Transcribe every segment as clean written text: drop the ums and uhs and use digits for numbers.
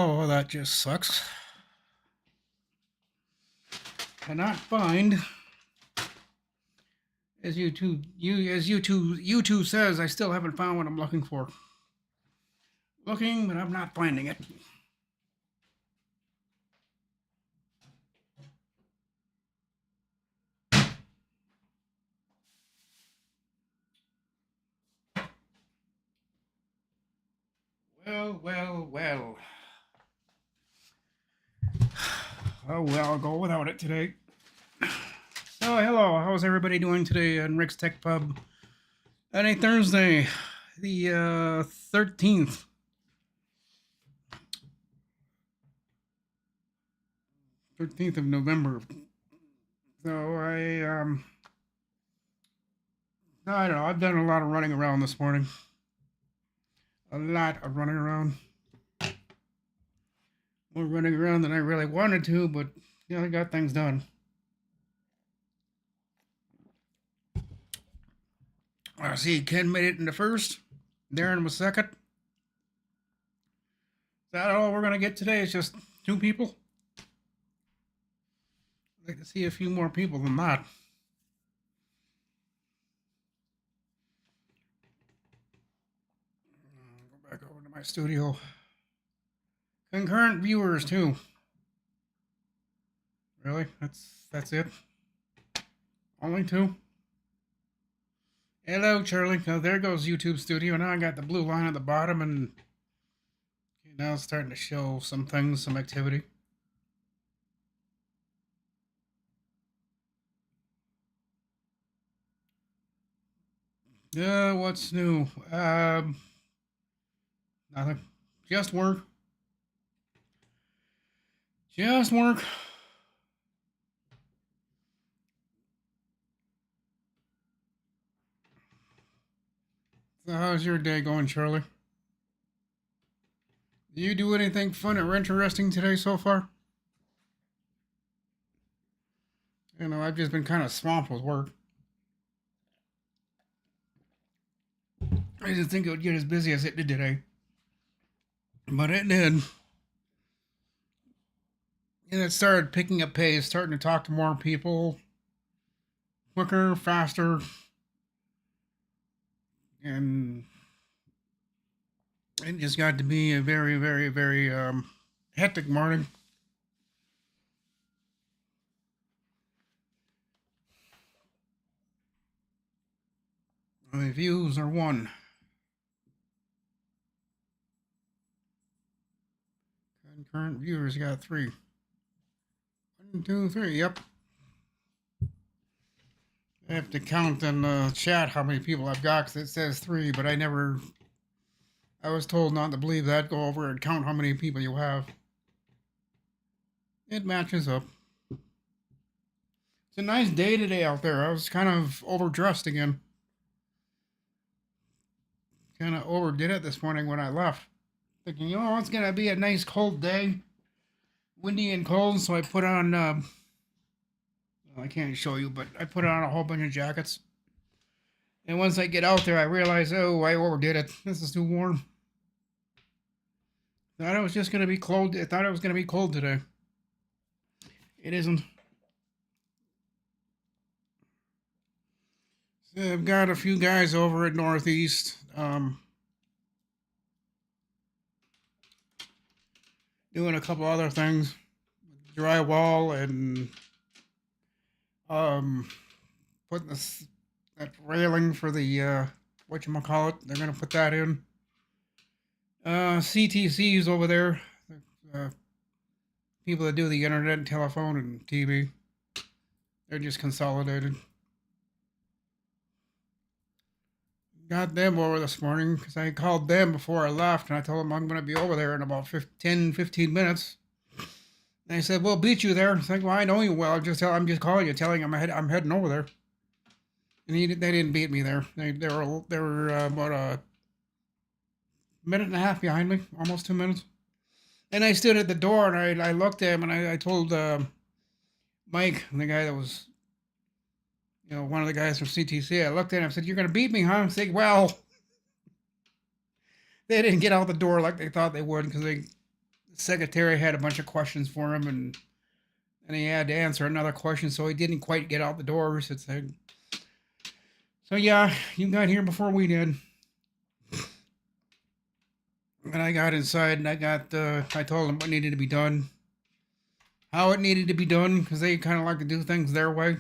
Oh, that just sucks. Cannot find, as YouTube says, I still haven't found what I'm looking for. Looking, but I'm not finding it. Well. Oh, well, I'll go without it today. So, hello, how's everybody doing today on Rick's Tech Pub? On a Thursday, the 13th. 13th of November. So, I don't know, I've done a lot of running around this morning. A lot of running around. More running around than I really wanted to, but, I got things done. I see Ken made it in the first. Darren was second. Is that all we're going to get today? It's just 2 people? I'd like to see a few more people than that. Go back over to my studio. Concurrent viewers, too. Really? That's it? Only 2? Hello, Charlie. Oh, there goes YouTube Studio. Now I got the blue line at the bottom, and now it's starting to show some things, some activity. What's new? Nothing. Just work. Just work. So how's your day going, Charlie? Did you do anything fun or interesting today so far? I've just been kind of swamped with work. I didn't think it would get as busy as it did today. But it did. And it started picking up pace, starting to talk to more people. Quicker, faster. And it just got to be a very, very, very hectic morning. The views are 1. Concurrent viewers got 3. 1, 2, 3. Yep. I have to count in the chat how many people I've got because it says 3, but I was told not to believe that. Go over and count how many people you have. It matches up. It's a nice day today out there. I was kind of overdressed again. Kind of overdid it this morning when I left. Thinking, it's going to be a nice cold day. Windy and cold, so I put on, I can't show you, but I put on a whole bunch of jackets. And once I get out there, I realize, I overdid it. This is too warm. Thought it was just going to be cold. I thought it was going to be cold today. It isn't. So I've got a few guys over at Northeast. Doing a couple other things. Drywall and putting that railing for the whatchamacallit. They're going to put that in. CTC's over there. People that do the internet and telephone and TV. They're just consolidated. Got them over this morning because I called them before I left and I told them I'm going to be over there in about 15 minutes. And they said, "We'll beat you there." It's like, well, I know you well. I'm just calling you, telling them I'm heading over there. And they didn't beat me there. They were about a minute and a half behind me, almost 2 minutes. And I stood at the door and I looked at him and I told Mike, the guy that was, one of the guys from CTC, I looked at him and said, "You're going to beat me, huh?" I'm saying, well, they didn't get out the door like they thought they would because the secretary had a bunch of questions for him, and he had to answer another question, so he didn't quite get out the door. So yeah, you got here before we did. And I got inside and I told them what needed to be done, how it needed to be done, because they kind of like to do things their way.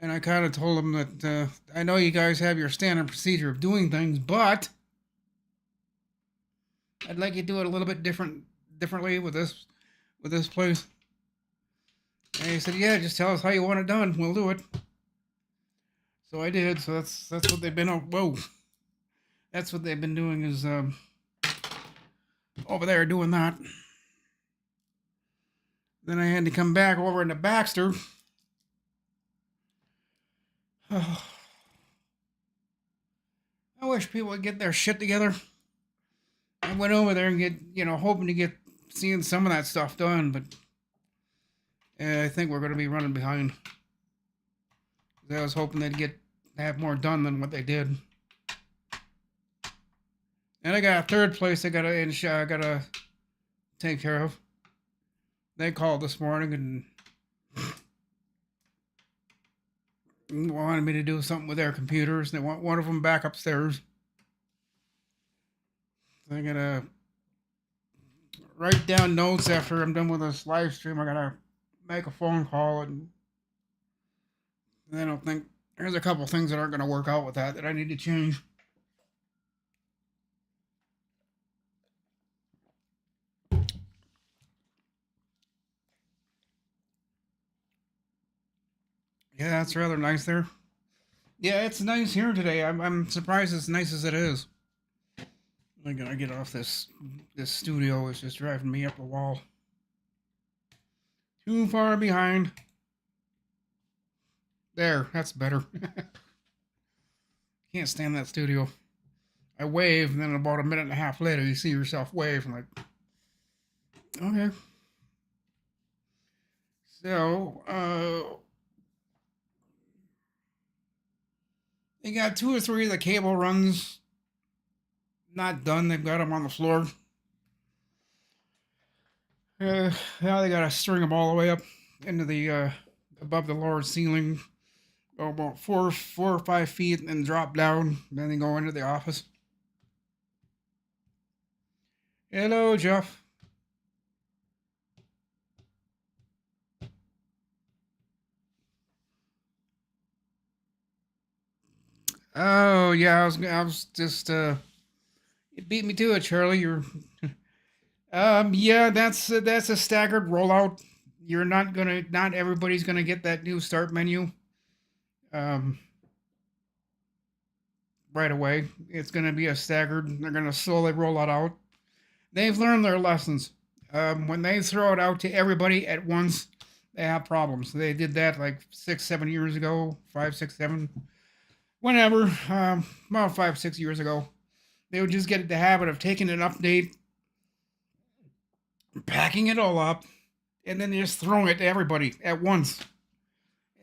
And I kind of told them that I know you guys have your standard procedure of doing things, but I'd like you to do it a little bit differently with this place. And he said, "Yeah, just tell us how you want it done. We'll do it." So I did. So that's what they've been. Whoa, that's what they've been doing is over there doing that. Then I had to come back over into Baxter. I wish people would get their shit together. I went over there and hoping to get seeing some of that stuff done, but I think we're going to be running behind. I was hoping they'd have more done than what they did. And I got a third place I gotta take care of. They called this morning and wanted me to do something with their computers. They want one of them back upstairs. So I gotta write down notes after I'm done with this live stream. I gotta make a phone call, and I don't think there's a couple things that aren't gonna work out with that I need to change. Yeah, that's rather nice there. Yeah, it's nice here today. I'm surprised it's nice as it is. I'm gonna get off this studio. It's just driving me up the wall. Too far behind. There, that's better. Can't stand that studio. I wave, and then about a minute and a half later, you see yourself wave. I'm like, okay. So, they got 2 or 3 of the cable runs not done. They've got them on the floor. Now they got to string them all the way up into the above the lower ceiling, about 4 or 5 feet, and then drop down. Then they go into the office. Hello, Jeff. Oh yeah, I was just you beat me to it, Charlie. You're yeah, that's a staggered rollout. Not everybody's gonna get that new start menu um right away. It's gonna be a staggered. They're gonna slowly roll it out. They've learned their lessons. When they throw it out to everybody at once, they have problems. They did that like 6, 7 years ago, 5, 6, 7, whenever. About 5, 6 years ago, they would just get the habit of taking an update, packing it all up, and then just throwing it to everybody at once.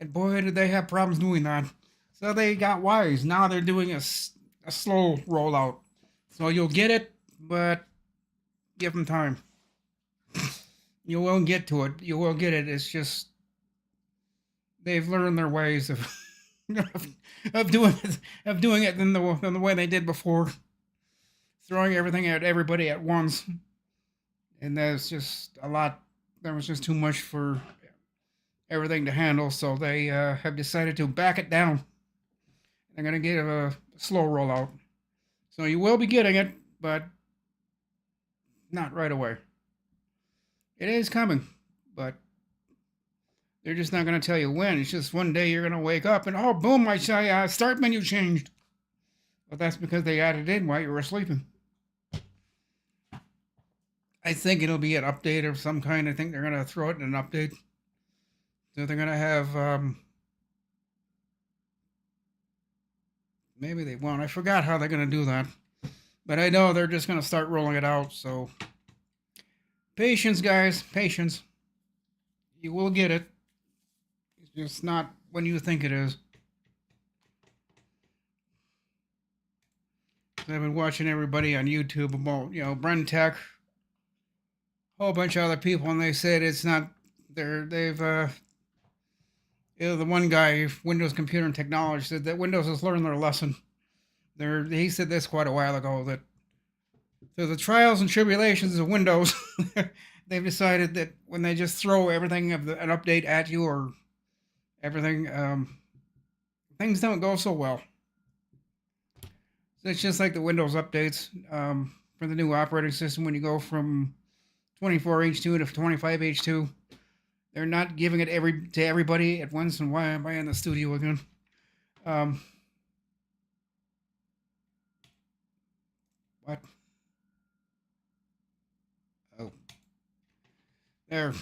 And boy, did they have problems doing that. So they got wise. Now they're doing a slow rollout. So you'll get it, but give them time. You will get to it. You will get it. It's just they've learned their ways of of doing it than the way they did before, throwing everything at everybody at once, and there's just a lot. There was just too much for everything to handle, so they have decided to back it down. They're going to get a slow rollout, so you will be getting it, but not right away. It is coming, but they're just not going to tell you when. It's just one day you're going to wake up and, oh, boom, my start menu changed. But that's because they added in while you were sleeping. I think it'll be an update of some kind. I think they're going to throw it in an update. So they're going to have, maybe they won't. I forgot how they're going to do that. But I know they're just going to start rolling it out. So patience, guys, patience. You will get it. It's just not when you think it is. I've been watching everybody on YouTube about, BrenTech whole bunch of other people, and they said it's not. The one guy, Windows Computer and Technology, said that Windows has learned their lesson. He said this quite a while ago that through the trials and tribulations of Windows, they've decided that when they just throw everything of an update at you or everything, things don't go so well. So it's just like the Windows updates for the new operating system. When you go from 24H2 to 25H2, they're not giving it to everybody at once. And why am I in the studio again? What? Oh, there.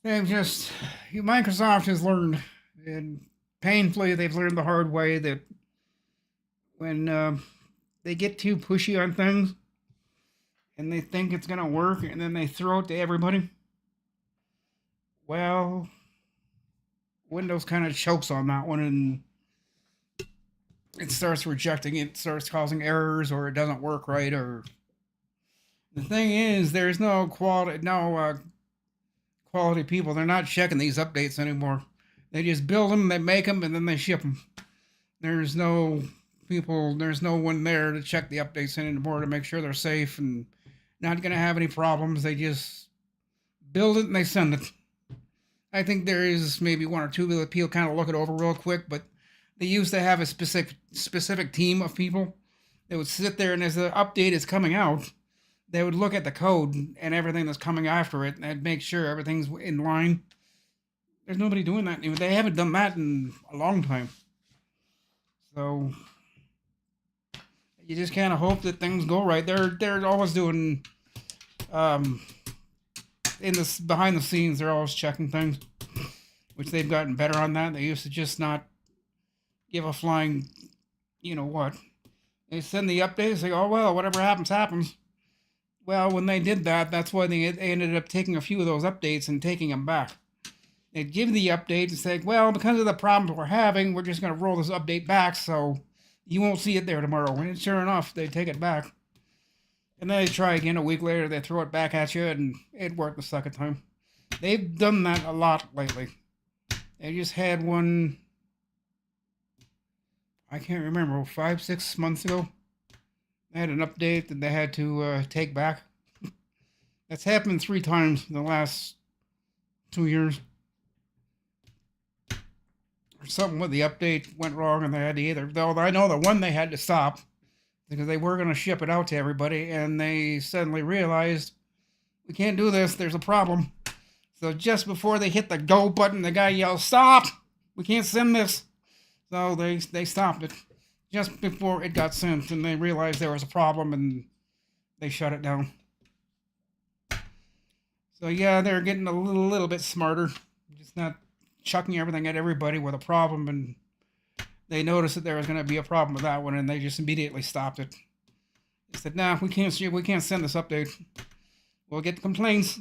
Microsoft has learned, and painfully, they've learned the hard way that when they get too pushy on things and they think it's going to work and then they throw it to everybody, well, Windows kind of chokes on that one and it starts rejecting it, starts causing errors, or it doesn't work right. Or the thing is, there's no quality people. They're not checking these updates anymore. They just build them, they make them, and then they ship them. There's no one there to check the updates anymore to make sure they're safe and not going to have any problems. They just build it and they send it. I think there is maybe one or two that people kind of look it over real quick, but they used to have a specific team of people that would sit there, and as the update is coming out, they would look at the code and everything that's coming after it and make sure everything's in line. There's nobody doing that anymore. They haven't done that in a long time. So you just kind of hope that things go right. They're always doing in this behind the scenes. They're always checking things, which they've gotten better on that. They used to just not give a flying, you know what. They send the updates. They go, oh well, whatever happens, happens. Well, when they did that, that's why they ended up taking a few of those updates and taking them back. They'd give the update and say, well, because of the problems we're having, we're just going to roll this update back, so you won't see it there tomorrow. And sure enough, they take it back. And then they try again a week later, they throw it back at you, and it worked the second time. They've done that a lot lately. They just had one, I can't remember, 5-6 months ago. They had an update that they had to take back. That's happened 3 times in the last 2 years. Or something with the update went wrong and they had to either, though I know the one they had to stop because they were going to ship it out to everybody and they suddenly realized we can't do this, there's a problem. So just before they hit the go button, the guy yells, stop, we can't send this. So they stopped it just before it got sent, and they realized there was a problem and they shut it down. So yeah, they're getting a little bit smarter, just not chucking everything at everybody with a problem, and they noticed that there was going to be a problem with that one, and they just immediately stopped it. They said, nah, we can't send this update. We'll get complaints.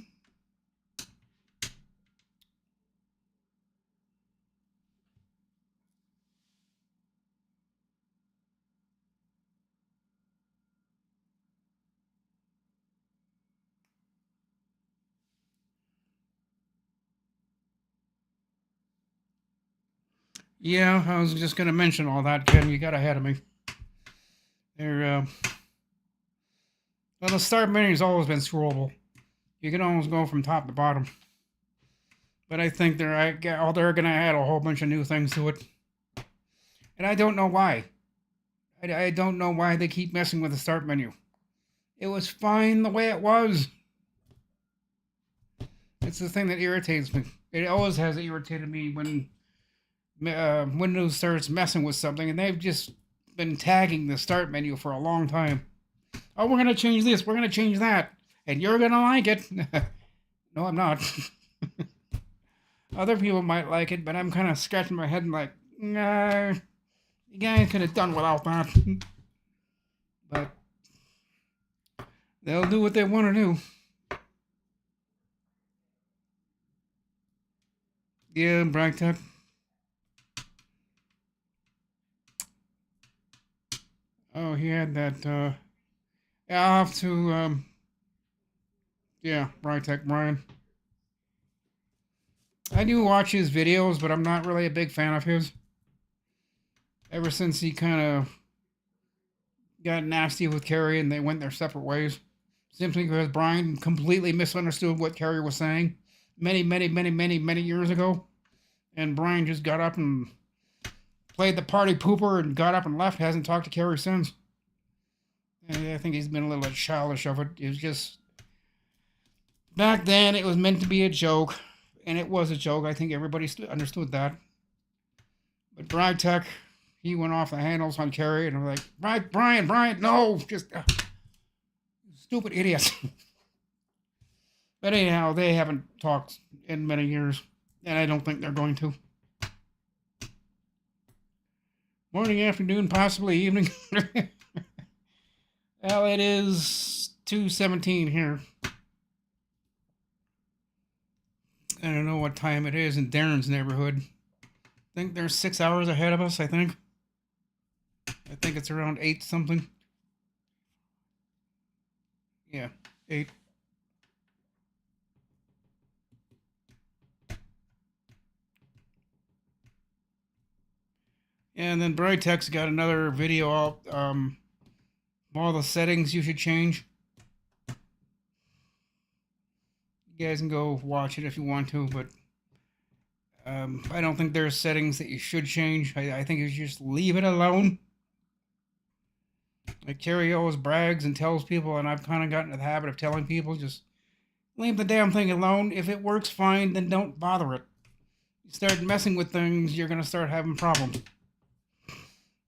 Yeah, I was just going to mention all that, Ken. You got ahead of me. Well, the start menu's always been scrollable. You can almost go from top to bottom. But I think they're going to add a whole bunch of new things to it. And I don't know why. I don't know why they keep messing with the start menu. It was fine the way it was. It's the thing that irritates me. It always has irritated me when Windows starts messing with something, and they've just been tagging the start menu for a long time. Oh, we're going to change this, we're going to change that, and you're going to like it. No, I'm not. Other people might like it, but I'm kind of scratching my head and like, nah, you guys could have done without that. But they'll do what they want to do. Yeah, Bragtech. Oh, he had that Yeah, I'll have to, yeah, Brytech Brian. I do watch his videos, but I'm not really a big fan of his. Ever since he kind of got nasty with Carrie and they went their separate ways. Simply because Brian completely misunderstood what Carrie was saying many years ago. And Brian just got up and played the party pooper and got up and left. Hasn't talked to Carrie since. And I think he's been a little bit childish of it. It was just back then it was meant to be a joke, and it was a joke. I think everybody understood that. But Brytech, he went off the handles on Carrie, and I'm like, Brian, no, just stupid idiots. But anyhow, they haven't talked in many years, and I don't think they're going to. Morning, afternoon, possibly evening. Well, it is 2:17 here. I don't know what time it is in Darren's neighborhood. I think they're 6 hours ahead of us, I think. I think it's around 8 something. Yeah, 8. And then Brytech's got another video out, all the settings you should change. You guys can go watch it if you want to, but I don't think there's settings that you should change. I think you should just leave it alone. Like Carrie always brags and tells people, and I've kind of gotten into the habit of telling people, just leave the damn thing alone. If it works fine, then don't bother it. You start messing with things, you're going to start having problems.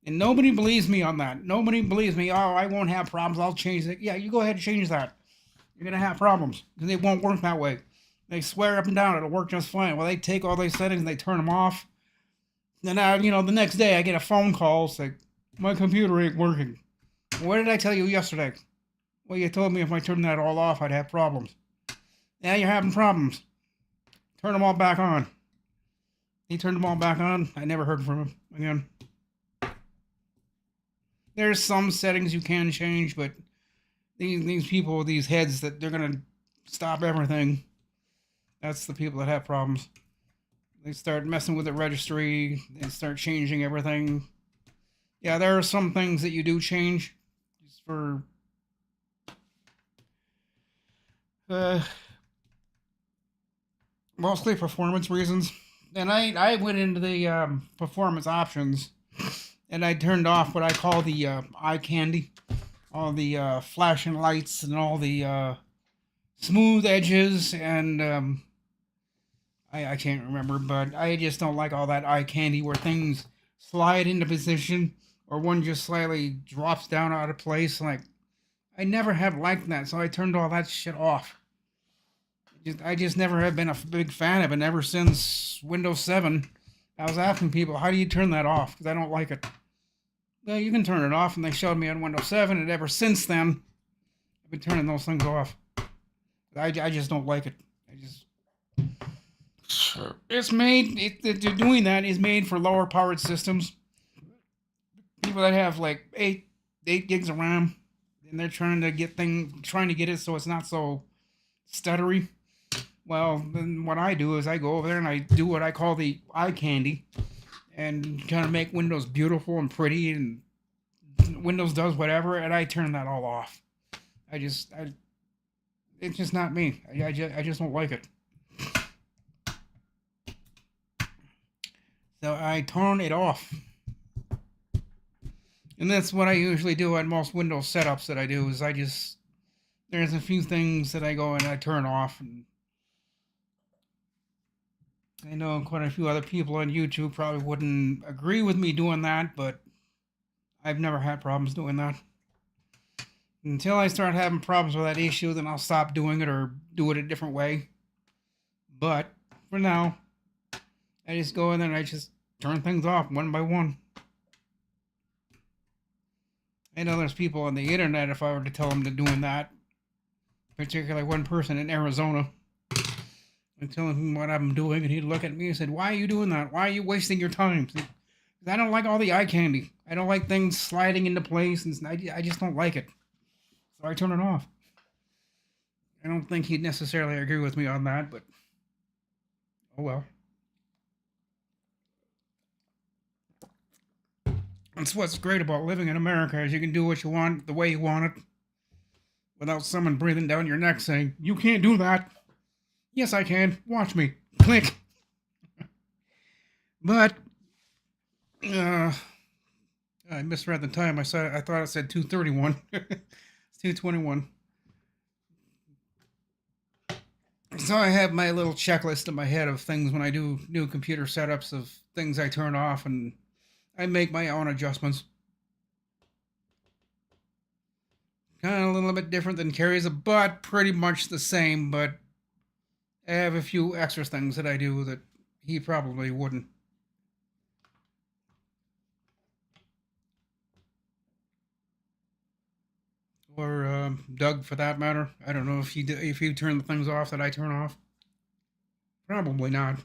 And nobody believes me on that. Nobody believes me. Oh, I won't have problems. I'll change it. Yeah, you go ahead and change that. You're going to have problems because it won't work that way. They swear up and down it'll work just fine. Well, they take all these settings and they turn them off. Then, the next day I get a phone call saying, my computer ain't working. What did I tell you yesterday? Well, you told me if I turned that all off, I'd have problems. Now you're having problems. Turn them all back on. He turned them all back on. I never heard from him again. There's some settings you can change, but these people with these heads that they're going to stop everything, that's the people that have problems. They start messing with the registry. They start changing everything. Yeah, there are some things that you do change just for mostly performance reasons. And I went into the performance options, and I turned off what I call the eye candy, all the flashing lights and all the smooth edges, and I can't remember, but I just don't like all that eye candy where things slide into position or one just slightly drops down out of place. Like, I never have liked that, so I turned all that shit off. I just never have been a big fan of it. Ever since Windows 7, I was asking people, how do you turn that off? Because I don't like it. Well, you can turn it off, and they showed me on Windows 7, and ever since then, I've been turning those things off. I just don't like it. It's made, doing that is made for lower powered systems. People that have like 8 gigs of RAM, and they're trying to get it so it's not so stuttery. Well, then what I do is I go over there and I do what I call the eye candy, and kind of make Windows beautiful and pretty, and Windows does whatever, and I turn that all off. It's just not me. I just don't like it. So I turn it off. And that's what I usually do on most Windows setups that I do, is there's a few things that I go and I turn off. And I know quite a few other people on YouTube probably wouldn't agree with me doing that, but I've never had problems doing that. Until I start having problems with that issue, then I'll stop doing it or do it a different way. But for now, I just go in there and I just turn things off one by one. I know there's people on the internet, if I were to tell them to doing that, particularly one person in Arizona, I tell him what I'm doing, and he'd look at me and said, why are you doing that? Why are you wasting your time? Because I don't like all the eye candy. I don't like things sliding into place, and I just don't like it. So I turn it off. I don't think he'd necessarily agree with me on that, but oh well. That's what's great about living in America is you can do what you want the way you want it without someone breathing down your neck saying, "You can't do that." Yes, I can. Watch me. Click. But I misread the time. I thought it said 2:31. It's 2:21. So I have my little checklist in my head of things when I do new computer setups of things I turn off, and I make my own adjustments. Kind of a little bit different than Carrie's, but pretty much the same. But I have a few extra things that I do that he probably wouldn't. Or Doug, for that matter. I don't know if he turn the things off that I turn off. Probably not.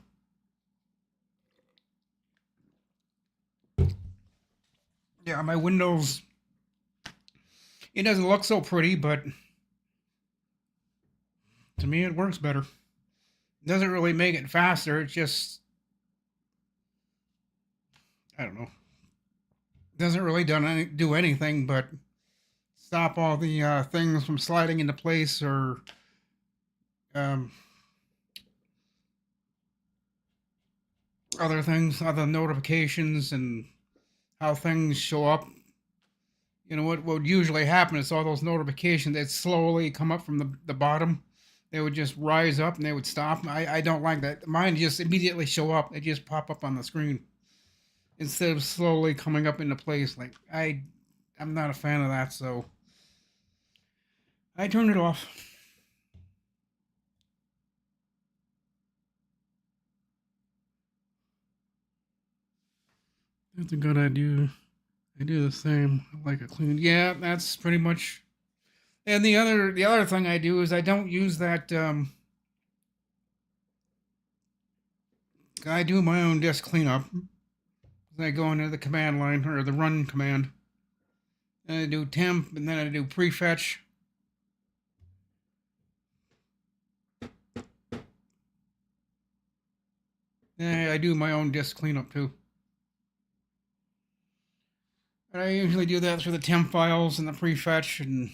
Yeah, my Windows. It doesn't look so pretty, but to me it works better. It doesn't really make it faster. It just, I don't know. Doesn't really do anything but stop all the things from sliding into place or um, other things, other notifications, and how things show up. You know what would usually happen is all those notifications that slowly come up from the bottom. They would just rise up and they would stop. I don't like that. Mine just immediately show up. They just pop up on the screen instead of slowly coming up into place. Like I'm not a fan of that, so I turned it off. That's a good idea. I do the same. I like a clean. Yeah, that's pretty much. And the other thing I do is I don't use that. I do my own disk cleanup. I go into the command line or the run command. And I do temp, and then I do prefetch. And I do my own disk cleanup too. And I usually do that through the temp files and the prefetch, and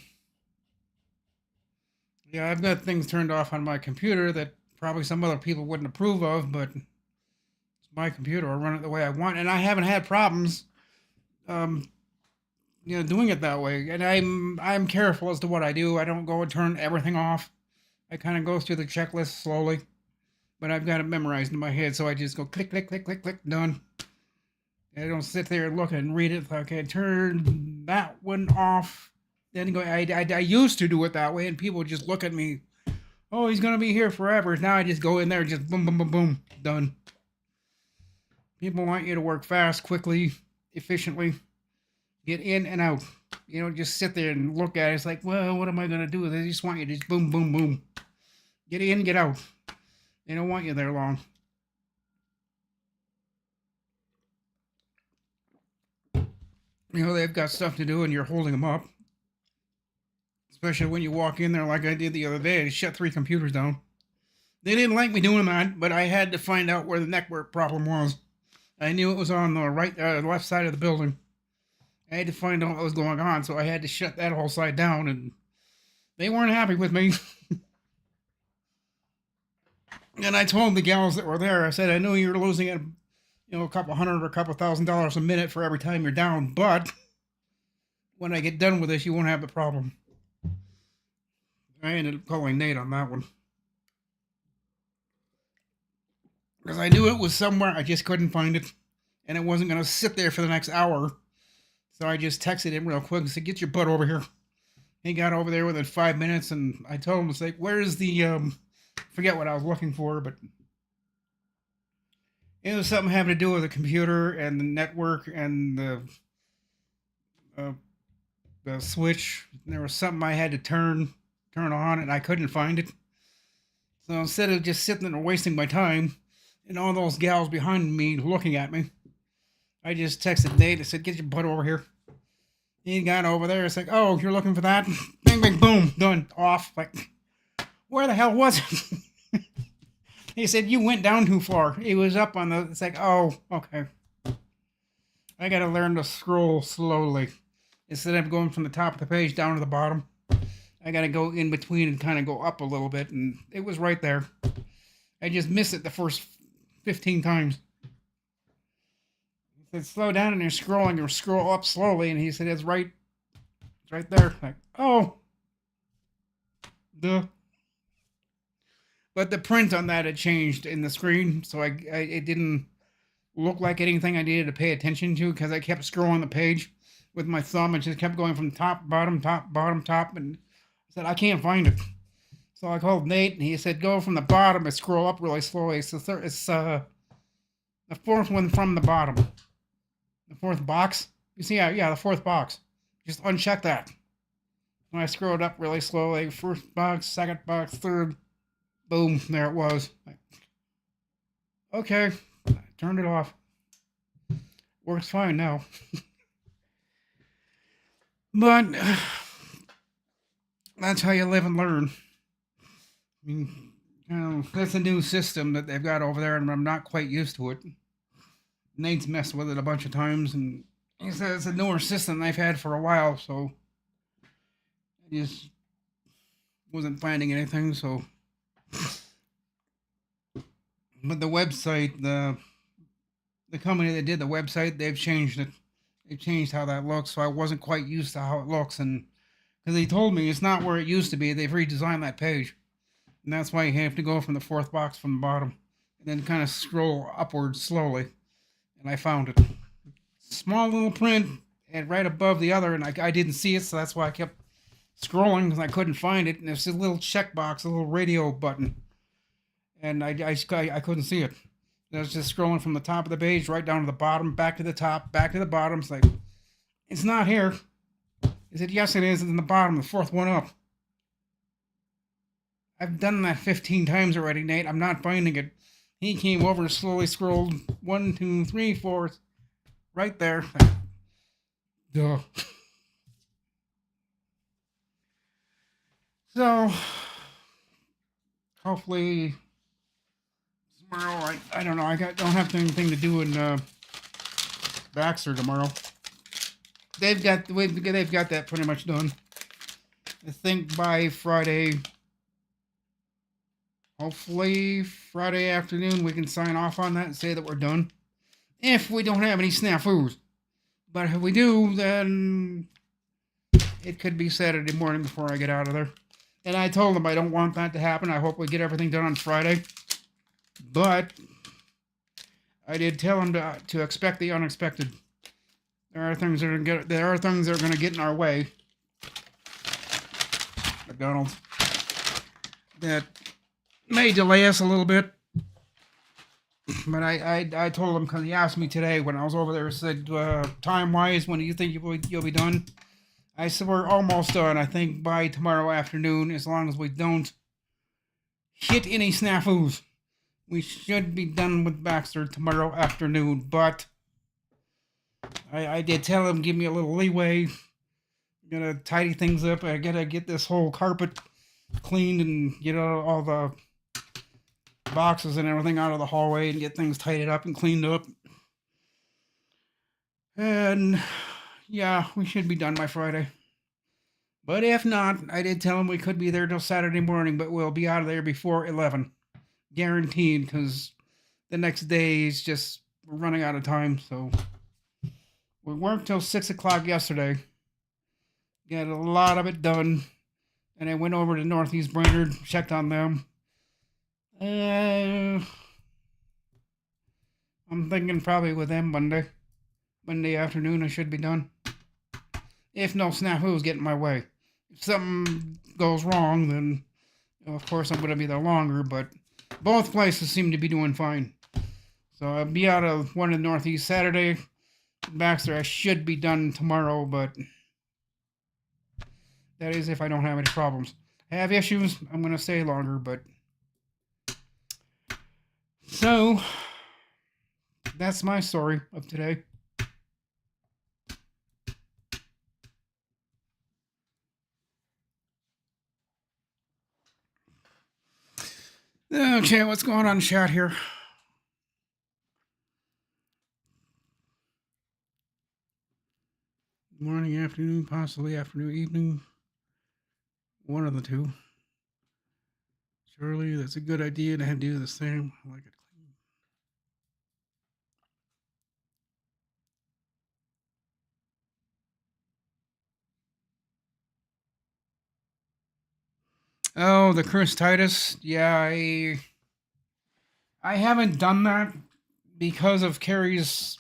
yeah, I've got things turned off on my computer that probably some other people wouldn't approve of, but it's my computer. I run it the way I want, and I haven't had problems, um, doing it that way. And I'm careful as to what I do. I don't go and turn everything off. I kind of go through the checklist slowly, but I've got it memorized in my head, so I just go click, click, click, click, click, done. I don't sit there and look and read it. Okay, turn that one off. Then go. I used to do it that way, and people would just look at me. Oh, he's gonna be here forever. Now I just go in there, just boom, boom, boom, boom, done. People want you to work fast, quickly, efficiently, get in and out. Just sit there and look at it. It's like, well, what am I gonna do? They just want you to just boom, boom, boom, get in, get out. They don't want you there long. They've got stuff to do, and you're holding them up. Especially when you walk in there like I did the other day. I shut 3 computers down. They didn't like me doing that, but I had to find out where the network problem was. I knew it was on the left side of the building. I had to find out what was going on, so I had to shut that whole side down, and they weren't happy with me. And I told the gals that were there, I said, I know you're losing it, a couple hundred or a couple $1,000s a minute for every time you're down, but when I get done with this, you won't have the problem. I ended up calling Nate on that one. Because I knew it was somewhere, I just couldn't find it. And it wasn't going to sit there for the next hour. So I just texted him real quick and said, get your butt over here. He got over there within 5 minutes, and I told him, it's like, where's the, forget what I was looking for, but it was something having to do with the computer and the network and the switch. There was something I had to turn on, and I couldn't find it. So instead of just sitting there wasting my time, and all those gals behind me looking at me, I just texted Nate and said, get your butt over here. He got over there. It's like, oh, you're looking for that? Bang, bang, boom, done, off. Like, where the hell was it? He said, you went down too far. He was up on the. It's like, oh, okay. I got to learn to scroll slowly. Instead of going from the top of the page down to the bottom, I got to go in between and kind of go up a little bit. And it was right there. I just missed it the first 15 times. He said, slow down and you're scrolling or scroll up slowly. And he said, it's right there. Like, oh, duh. But the print on that had changed in the screen, so it didn't look like anything I needed to pay attention to because I kept scrolling the page with my thumb and just kept going from top, bottom, top, and I said, I can't find it. So I called Nate, and he said, go from the bottom and scroll up really slowly. So it's the fourth one from the bottom. The fourth box. You see, yeah, the fourth box. Just uncheck that. When I scrolled up really slowly, first box, second box, third, boom, there it was. Okay, I turned it off. Works fine now. But that's how you live and learn. I mean, that's a new system that they've got over there, and I'm not quite used to it. Nate's messed with it a bunch of times, and he said it's a newer system they've had for a while, so I just wasn't finding anything, so. But the website, the company that did the website, they've changed it. They've changed how that looks, so I wasn't quite used to how it looks, and because they told me it's not where it used to be, they've redesigned that page, and that's why you have to go from the fourth box from the bottom, and then kind of scroll upwards slowly, and I found it. Small little print, and right above the other, and I didn't see it, so that's why I kept scrolling because I couldn't find it, and there's a little checkbox, a little radio button, and I couldn't see it. I was just scrolling from the top of the page right down to the bottom, back to the top, back to the bottom. It's like, it's not here. He said, yes, it is. It's in the bottom, the fourth one up. I've done that 15 times already, Nate. I'm not finding it. He came over, slowly scrolled 1, 2, 3, 4, right there. Duh. So, hopefully tomorrow, I don't know. Don't have anything to do in Baxter tomorrow. They've got that pretty much done. I think by Friday, hopefully Friday afternoon, we can sign off on that and say that we're done. If we don't have any snafus. But if we do, then it could be Saturday morning before I get out of there. And I told them I don't want that to happen. I hope we get everything done on Friday. But I did tell them to expect the unexpected. There are things that are going to get in our way. McDonald's. That may delay us a little bit. But I told him, because he asked me today when I was over there, said, time-wise, when do you think you'll be done? I said, we're almost done. I think by tomorrow afternoon, as long as we don't hit any snafus. We should be done with Baxter tomorrow afternoon, but I did tell him, give me a little leeway. I'm gonna tidy things up. I gotta get this whole carpet cleaned and get all the boxes and everything out of the hallway and get things tidied up and cleaned up. And yeah, we should be done by Friday. But if not, I did tell him we could be there till Saturday morning, but we'll be out of there before 11. Guaranteed, because the next day is just, we're running out of time, so. We worked till 6 o'clock yesterday. Got a lot of it done. And I went over to Northeast Brainerd, checked on them. I'm thinking probably with them Monday afternoon I should be done. If no snafus get in my way. If something goes wrong, then of course I'm going to be there longer, but both places seem to be doing fine. So I'll be out of one in Northeast Saturday. Baxter, I should be done tomorrow, but that is if I don't have any problems. I have issues, I'm going to stay longer, but. So, that's my story of today. Okay, what's going on in chat here? Morning, afternoon, possibly afternoon, evening. One of the two. Surely that's a good idea to do the same. I like it clean. Oh, the Chris Titus. Yeah, I haven't done that because of Carrie's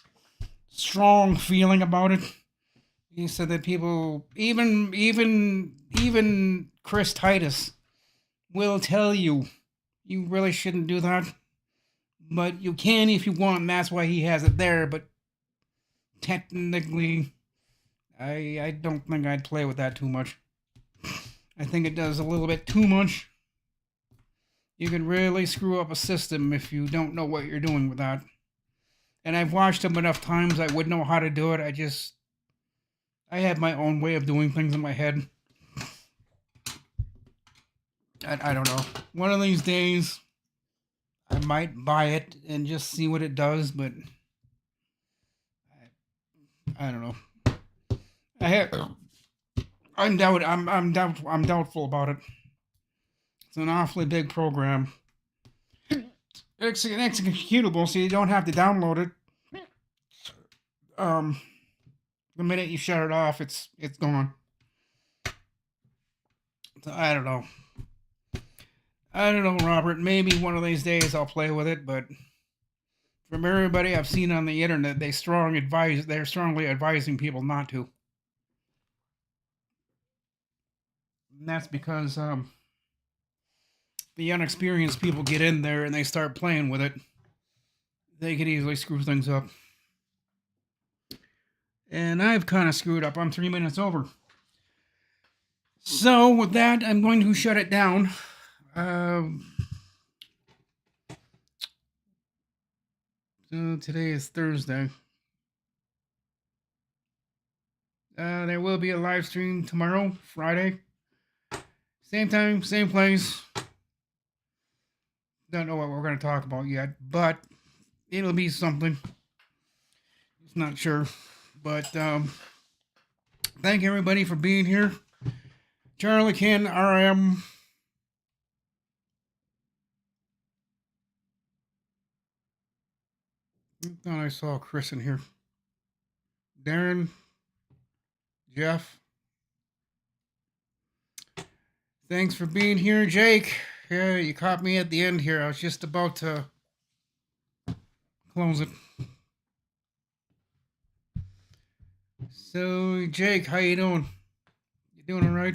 strong feeling about it. He said that people, even Chris Titus, will tell you you really shouldn't do that, but you can if you want, and that's why he has it there. But technically, I don't think I'd play with that too much. I think it does a little bit too much. You can really screw up a system if you don't know what you're doing with that. And I've watched him enough times, I would know how to do it. I have my own way of doing things in my head. I don't know. One of these days, I might buy it and just see what it does, but I don't know. I'm doubtful about it. It's an awfully big program. It's an executable, so you don't have to download it. The minute you shut it off, it's gone. So I don't know. Robert. Maybe one of these days I'll play with it, but from everybody I've seen on the internet, they're strongly advising people not to. And that's because the unexperienced people get in there and they start playing with it. They could easily screw things up. And I've kind of screwed up. I'm 3 minutes over. So with that, I'm going to shut it down. So today is Thursday. There will be a live stream tomorrow, Friday. Same time, same place. Don't know what we're going to talk about yet, but it'll be something. It's not sure. But thank everybody for being here. Charlie, Ken, RM. I thought I saw Chris in here. Darren, Jeff. Thanks for being here, Jake. Yeah, you caught me at the end here. I was just about to close it. So, Jake, how you doing? You doing all right?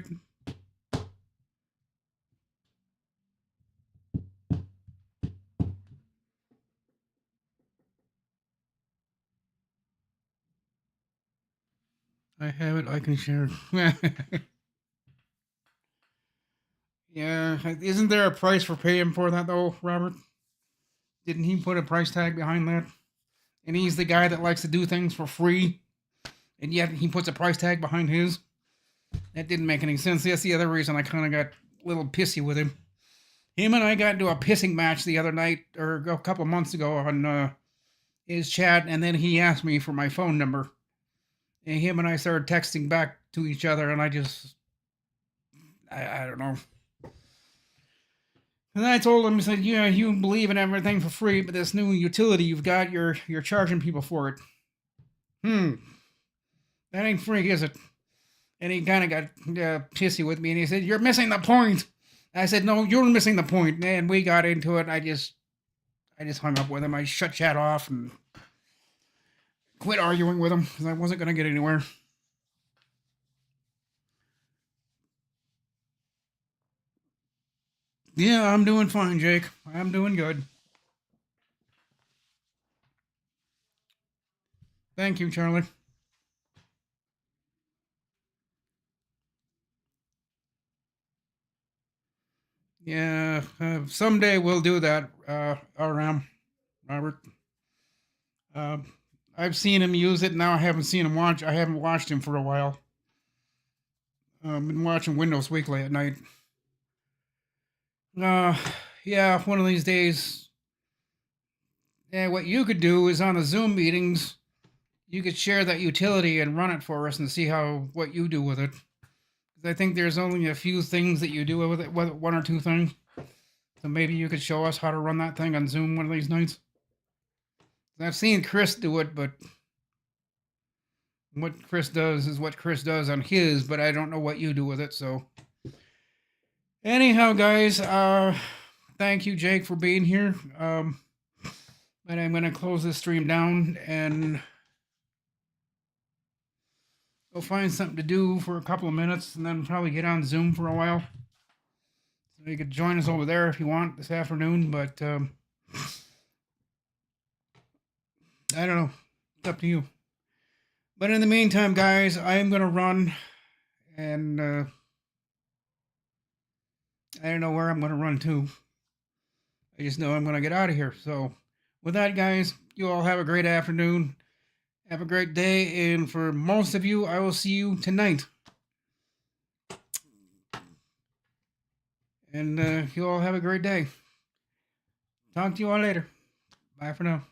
I have it. I can share. Yeah, isn't there a price for paying for that though, Robert? Didn't he put a price tag behind that? And he's the guy that likes to do things for free, and yet he puts a price tag behind his. That didn't make any sense. That's the other reason I kind of got a little pissy with him. Him and I got into a pissing match the other night, or a couple of months ago, on his chat, and then he asked me for my phone number. And him and I started texting back to each other, and I don't know. And I told him, I said, yeah, you believe in everything for free, but this new utility you've got, you're charging people for it. That ain't free, is it? And he kind of got pissy with me, and he said, you're missing the point. I said, no, you're missing the point. And we got into it. I just hung up with him. I shut chat off and quit arguing with him because I wasn't going to get anywhere. Yeah, I'm doing fine, Jake. I'm doing good. Thank you, Charlie. Yeah, someday we'll do that, RM, Robert. I've seen him use it. Now I haven't seen him watch. I haven't watched him for a while. Been watching Windows Weekly at night. yeah, one of these days, yeah, what you could do is on the Zoom meetings, you could share that utility and run it for us and see how what you do with it. 'Cause I think there's only a few things that you do with it, one or two things. So maybe you could show us how to run that thing on Zoom one of these nights. I've seen Chris do it, but what Chris does is what Chris does on his, but I don't know what you do with it. So anyhow, guys, thank you, Jake, for being here. But I'm gonna close this stream down and go find something to do for a couple of minutes, and then probably get on Zoom for a while. So you could join us over there if you want this afternoon, but I don't know. It's up to you. But in the meantime, guys, I am gonna run, and I don't know where I'm gonna run to. I just know I'm gonna get out of here. So, with that, guys, you all have a great afternoon. Have a great day, and for most of you, I will see you tonight. And you all have a great day. Talk to you all later. Bye for now.